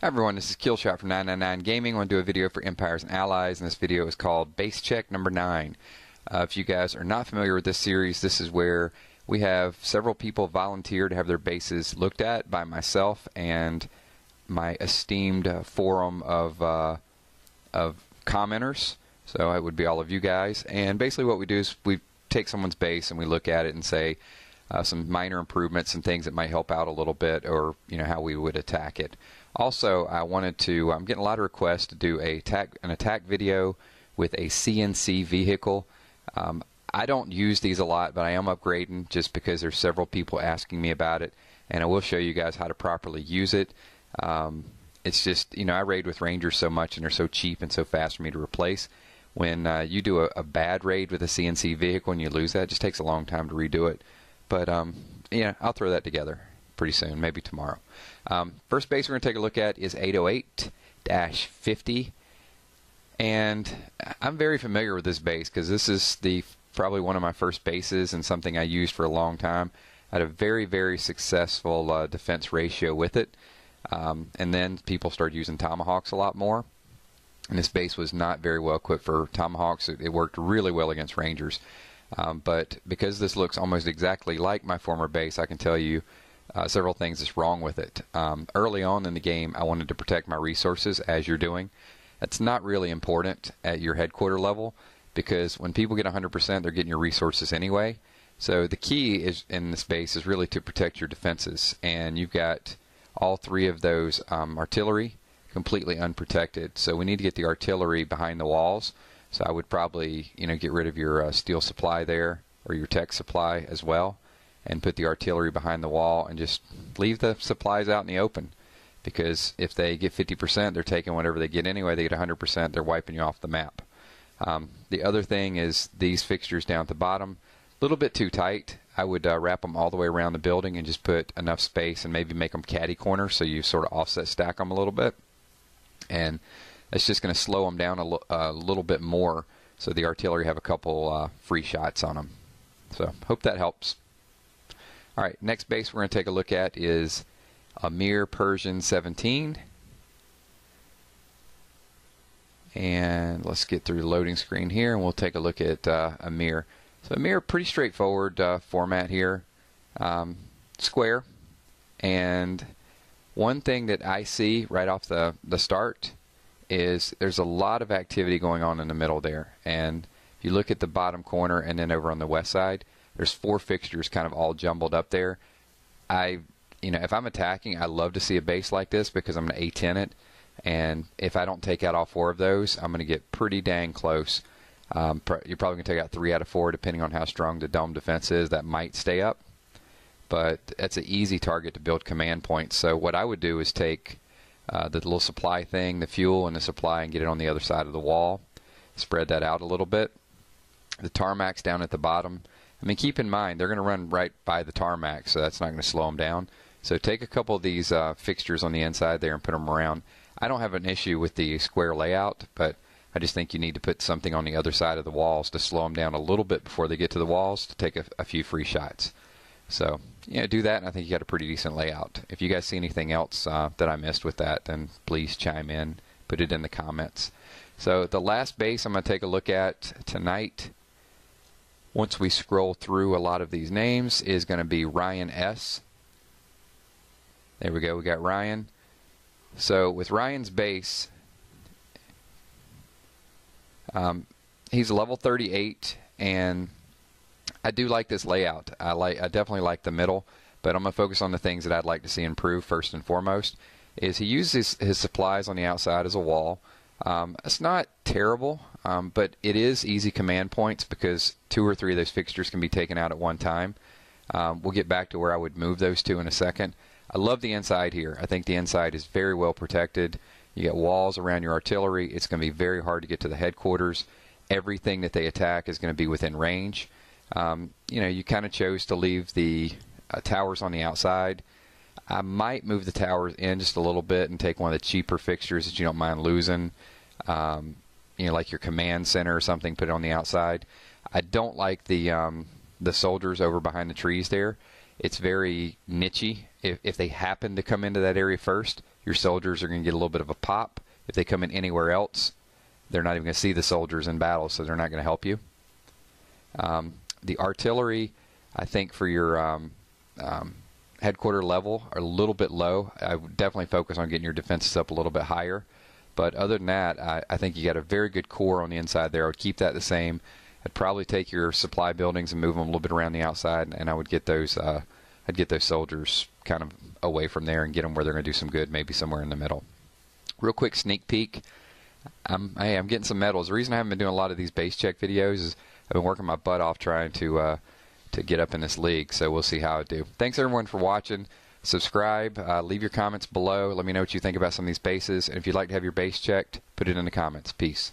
Hi everyone, this is Killshot from 999 Gaming. I want to do a video for Empires and Allies, and this video is called Base Check Number 9. If you guys are not familiar with this series, this is where we have several people volunteer to have their bases looked at by myself and my esteemed forum of commenters. So it would be all of you guys. And basically what we do is we take someone's base and we look at it and say some minor improvements and things that might help out a little bit, or how we would attack it. Also, I wanted to, I'm getting a lot of requests to do an attack video with a CNC vehicle. I don't use these a lot, but I am upgrading just because there's several people asking me about it, and I will show you guys how to properly use it. It's just, I raid with Rangers so much and they're so cheap and so fast for me to replace. When you do a bad raid with a CNC vehicle and you lose that, it just takes a long time to redo it. But I'll throw that together pretty soon, maybe tomorrow. First base we're going to take a look at is 808-50, and I'm very familiar with this base because this is probably one of my first bases and something I used for a long time. I had a very successful defense ratio with it, and then people started using Tomahawks a lot more, and this base was not very well equipped for Tomahawks. It worked really well against Rangers, but because this looks almost exactly like my former base, I can tell you several things that's wrong with it. Early on in the game, I wanted to protect my resources, as you're doing. That's not really important at your headquarter level, because when people get 100%, they're getting your resources anyway. So the key is in this base is really to protect your defenses, and you've got all three of those artillery completely unprotected. So we need to get the artillery behind the walls. So I would probably get rid of your steel supply there, or your tech supply as well, and put the artillery behind the wall and just leave the supplies out in the open, because if they get 50%, they're taking whatever they get anyway. They get 100%, they're wiping you off the map. The other thing is these fixtures down at the bottom, a little bit too tight. I would wrap them all the way around the building and just put enough space and maybe make them caddy corner so you sort of offset stack them a little bit, and that's just going to slow them down a little bit more, so the artillery have a couple free shots on them. So hope that helps. Alright, next base we're going to take a look at is Amir Persian 17. And let's get through the loading screen here and we'll take a look at Amir. So Amir, pretty straightforward format here. Square. And one thing that I see right off the start is there's a lot of activity going on in the middle there. And if you look at the bottom corner and then over on the west side, there's 4 fixtures kind of all jumbled up there. If I'm attacking, I love to see a base like this because I'm going to A10 it, and if I don't take out all 4 of those, I'm going to get pretty dang close. You're probably going to take out 3 out of 4 depending on how strong the dome defense is. That might stay up, but that's an easy target to build command points. So what I would do is take the little supply thing, the fuel and the supply, and get it on the other side of the wall. Spread that out a little bit. The tarmacs down at the bottom, keep in mind, they're going to run right by the tarmac, so that's not going to slow them down. So take a couple of these fixtures on the inside there and put them around. I don't have an issue with the square layout, but I just think you need to put something on the other side of the walls to slow them down a little bit before they get to the walls to take a few free shots. So, do that, and I think you got a pretty decent layout. If you guys see anything else that I missed with that, then please chime in, put it in the comments. So the last base I'm going to take a look at tonight, once we scroll through a lot of these names, is going to be Ryan S. There we go, we got Ryan. So with Ryan's base, he's level 38, and I do like this layout. I definitely like the middle, but I'm going to focus on the things that I'd like to see improve first and foremost. Is he uses his supplies on the outside as a wall. It's not terrible, but it is easy command points because 2 or 3 of those fixtures can be taken out at one time. We'll get back to where I would move those 2 in a second. I love the inside here. I think the inside is very well protected. You get walls around your artillery. It's going to be very hard to get to the headquarters. Everything that they attack is going to be within range. You kind of chose to leave the towers on the outside. I might move the towers in just a little bit and take one of the cheaper fixtures that you don't mind losing. Like your command center or something, put it on the outside. I don't like the soldiers over behind the trees there. It's very nichey, if they happen to come into that area first, your soldiers are going to get a little bit of a pop. If they come in anywhere else, they're not even going to see the soldiers in battle, so they're not going to help you. The artillery, I think for your headquarter level, are a little bit low. I would definitely focus on getting your defenses up a little bit higher. But other than that, I think you got a very good core on the inside there. I would keep that the same. I'd probably take your supply buildings and move them a little bit around the outside, and I would get those soldiers kind of away from there and get them where they're going to do some good, maybe somewhere in the middle. Real quick sneak peek. I'm getting some medals. The reason I haven't been doing a lot of these base check videos is I've been working my butt off trying to get up in this league, so we'll see how I do. Thanks everyone for watching. Subscribe, leave your comments below. Let me know what you think about some of these bases, and if you'd like to have your base checked, put it in the comments. Peace.